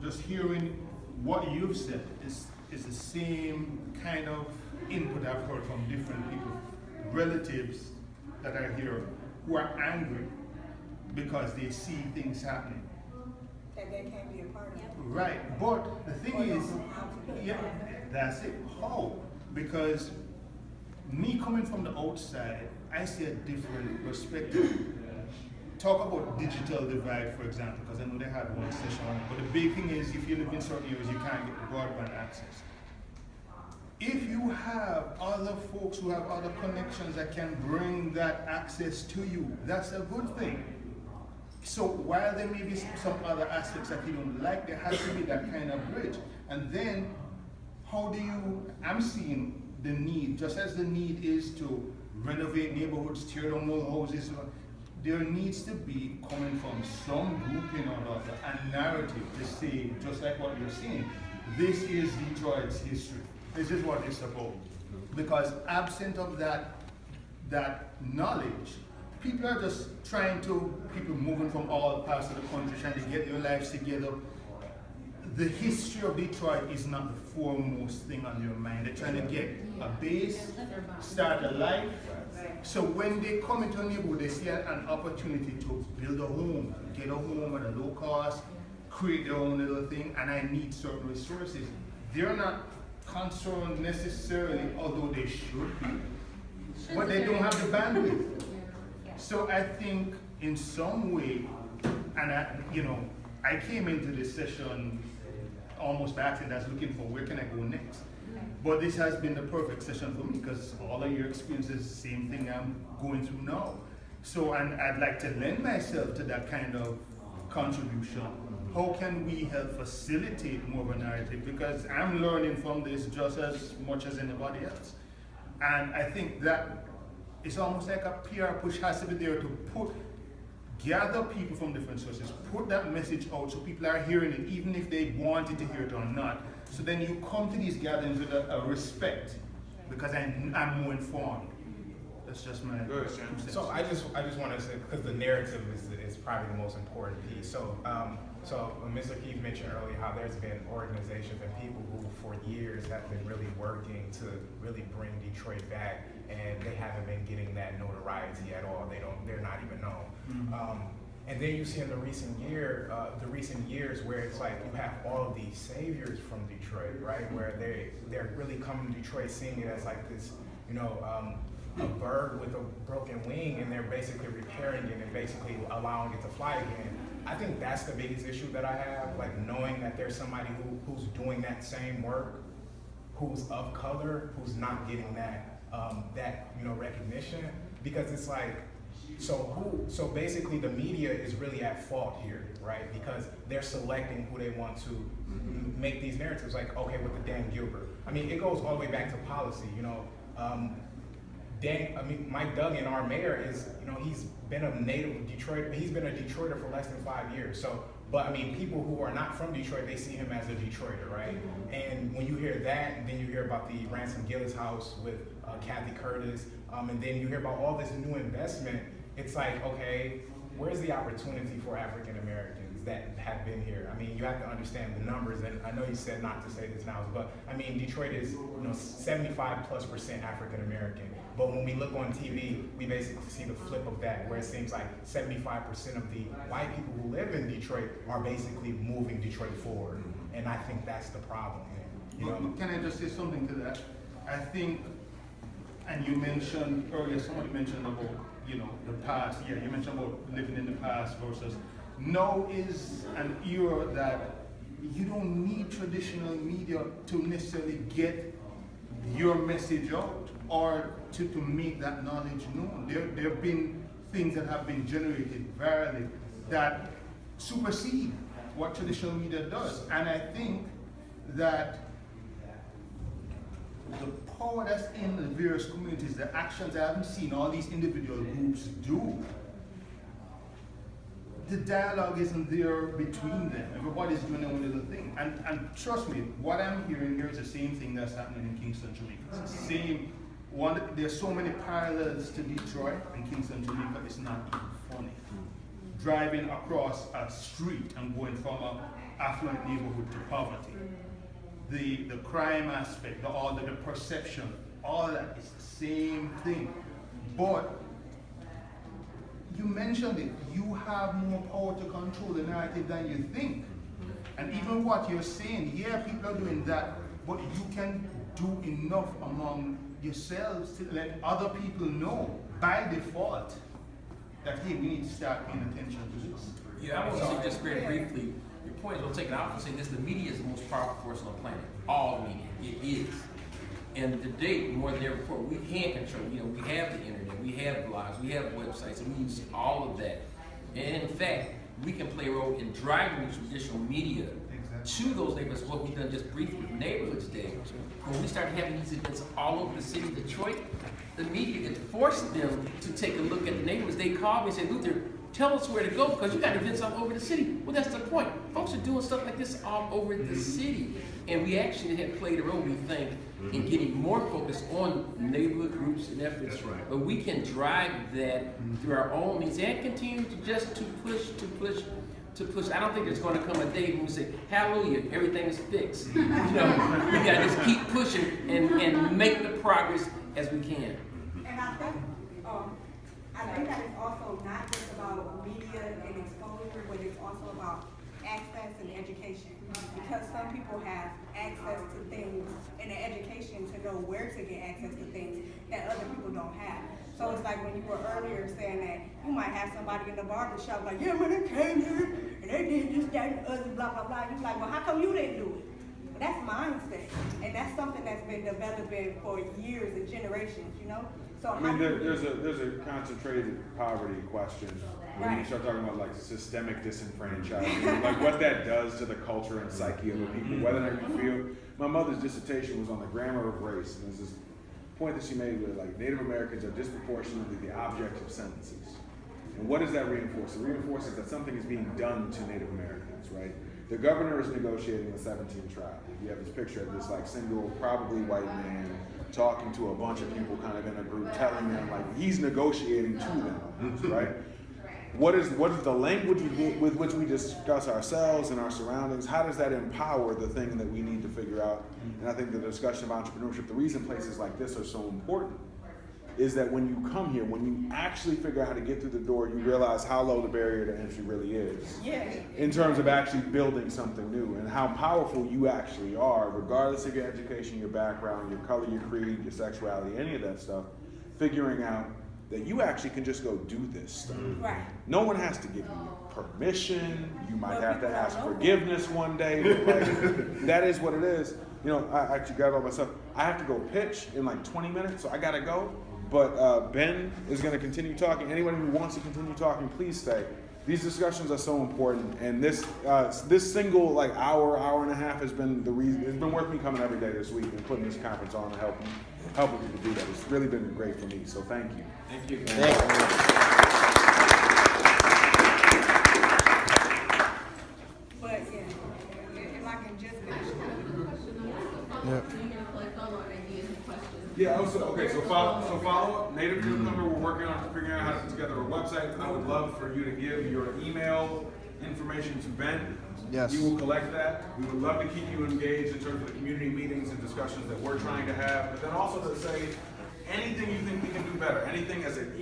just hearing what you've said is the same kind of input I've heard from different people, relatives that are here who are angry because they see things happening. That they can't be a part of it. Right, but the thing is, yeah, that's it. How? Because me coming from the outside, I see a different perspective. Talk about digital divide, for example, because I know they had one session on it. But the big thing is, if you live in certain areas, you can't get broadband access. If you have other folks who have other connections that can bring that access to you, that's a good thing. So while there may be some other aspects that you don't like, there has to be that kind of bridge. And then, how do you, I'm seeing the need, just as the need is to renovate neighborhoods, tear down old houses, there needs to be, coming from some grouping or other, a narrative to say, just like what you're saying, this is Detroit's history. This is what it's about. Because absent of that knowledge, people are just people moving from all parts of the country, trying to get their lives together. The history of Detroit is not the foremost thing on their mind. They're trying to get a base, start a life. So when they come into a neighborhood, they see an opportunity to build a home, get a home at a low cost, create their own little thing, and I need certain resources. They're not concerned necessarily, although they should be, but they don't have the bandwidth. So I think in some way, and I came into this session almost by accident, I was looking for where can I go next. But this has been the perfect session for me because all of your experiences, same thing I'm going through now. So, and I'd like to lend myself to that kind of contribution. How can we help facilitate more of a narrative? Because I'm learning from this just as much as anybody else. And I think that it's almost like a PR push has to be there to gather people from different sources, put that message out so people are hearing it, even if they wanted to hear it or not. So then you come to these gatherings with a respect, because I'm more informed. That's just my question. So I just want to say, because the narrative is probably the most important piece. So Mr. Keith mentioned earlier how there's been organizations and people who for years have been really working to really bring Detroit back, and they haven't been getting that notoriety at all. They're not even known. Mm-hmm. And then you see in the recent years where it's like you have all of these saviors from Detroit, right? Where they're really coming to Detroit, seeing it as like this, a bird with a broken wing, and they're basically repairing it and basically allowing it to fly again. I think that's the biggest issue that I have, like knowing that there's somebody who's doing that same work, who's of color, who's not getting that recognition, because it's like, so basically the media is really at fault here, right? Because they're selecting who they want to make these narratives, like, okay, with the Dan Gilbert. I mean, it goes all the way back to policy, Mike Duggan, our mayor, is, he's been a native of Detroit. He's been a Detroiter for less than 5 years. So, but I mean, people who are not from Detroit, they see him as a Detroiter, right? And when you hear that, then you hear about the Ransom Gillis house with Kathy Curtis, and then you hear about all this new investment. It's like, okay, where's the opportunity for African Americans that have been here? I mean, you have to understand the numbers, and I know you said not to say this now, but I mean, Detroit is 75+% African American. But when we look on TV, we basically see the flip of that, where it seems like 75% of the white people who live in Detroit are basically moving Detroit forward. And I think that's the problem. Can I just say something to that? I think, and you mentioned earlier, somebody mentioned about, the past. Yeah, you mentioned about living in the past versus now is an era that you don't need traditional media to necessarily get your message out or to make that knowledge known. There have been things that have been generated virally that supersede what traditional media does. And I think that the power that's in the various communities, the actions I haven't seen all these individual groups do, the dialogue isn't there between them. Everybody's doing their own little thing. And trust me, what I'm hearing here is the same thing that's happening in Kingston, Jamaica. It's the same one. There's so many parallels to Detroit and Kingston, Jamaica. It's not even funny. driving across a street and going from an affluent neighborhood to poverty. The crime aspect, the perception, all that is the same thing. But you mentioned it, you have more power to control the narrative than you think. And even what you're saying, yeah, people are doing that, but you can do enough among yourselves to let other people know by default that, hey, we need to start paying attention to this. Yeah, I want to say just very briefly, your point is we'll take it out and say this: the media is the most powerful force on the planet. All media, it is. And today, more than ever before, we can control. You know, we have the internet, we have blogs, we have websites, and we use all of that. And in fact, we can play a role in driving the traditional media to those neighborhoods. What we've done just briefly with Neighborhoods Day, when we started having these events all over the city of Detroit, the media, it forced them to take a look at the neighborhoods. They called me and said, Luther, tell us where to go because you got events all over the city. Well, that's the point. Folks are doing stuff like this all over the city. And we actually have played a role, we think, in getting more focus on neighborhood groups and efforts. That's right. But we can drive that through our own means and continue to just to push. I don't think there's going to come a day when we say, hallelujah, everything is fixed. You know, we got to just keep pushing and make the progress as we can. And I think that it's also not just about media and exposure, but it's also about access and education. Because some people have access to things in the education to know where to get access to things that other people don't have. So it's like when you were earlier saying that you might have somebody in the barber shop like, yeah, man, they came here and they did this, that, and the other, blah, blah, blah. You're like, well, how come you didn't do it? But that's mindset. And that's something that's been developing for years and generations, you know? So I mean, there's a concentrated poverty question when you start talking about like systemic disenfranchisement, like what that does to the culture and psyche of the people, whether or not you feel. My mother's dissertation was on the grammar of race, and there's this point that she made where like Native Americans are disproportionately the object of sentences. And what does that reinforce? It reinforces that something is being done to Native Americans, right? The governor is negotiating the 17 tribe. You have this picture of this like single, probably white man talking to a bunch of people kind of in a group, telling them like he's negotiating to them, right? What is the language with which we discuss ourselves and our surroundings? How does that empower the thing that we need to figure out? And I think the discussion of entrepreneurship, the reason places like this are so important is that when you come here, when you actually figure out how to get through the door, you realize how low the barrier to entry really is. Yeah. In terms of actually building something new and how powerful you actually are, regardless of your education, your background, your color, your creed, your sexuality, any of that stuff, figuring out that you actually can just go do this stuff. Right. No one has to give you permission. You might have to ask forgiveness one day. But like, that is what it is. You know, I actually got it all myself. I have to go pitch in like 20 minutes, so I gotta go. But Ben is gonna continue talking. Anyone who wants to continue talking, please stay. These discussions are so important, and this single like hour and a half has been the reason. It's been worth me coming every day this week and putting this conference on and helping people do that. It's really been great for me. So thank you. Thank you. But yeah, if I can just finish. Yeah. So follow up. Native Newcomer. We're working on figuring out how to put together a website. I would love for you to give your email information to Ben. Yes. He will collect that. We would love to keep you engaged in terms of the community meetings and discussions that we're trying to have, but then also to say anything you think we can do better, anything as an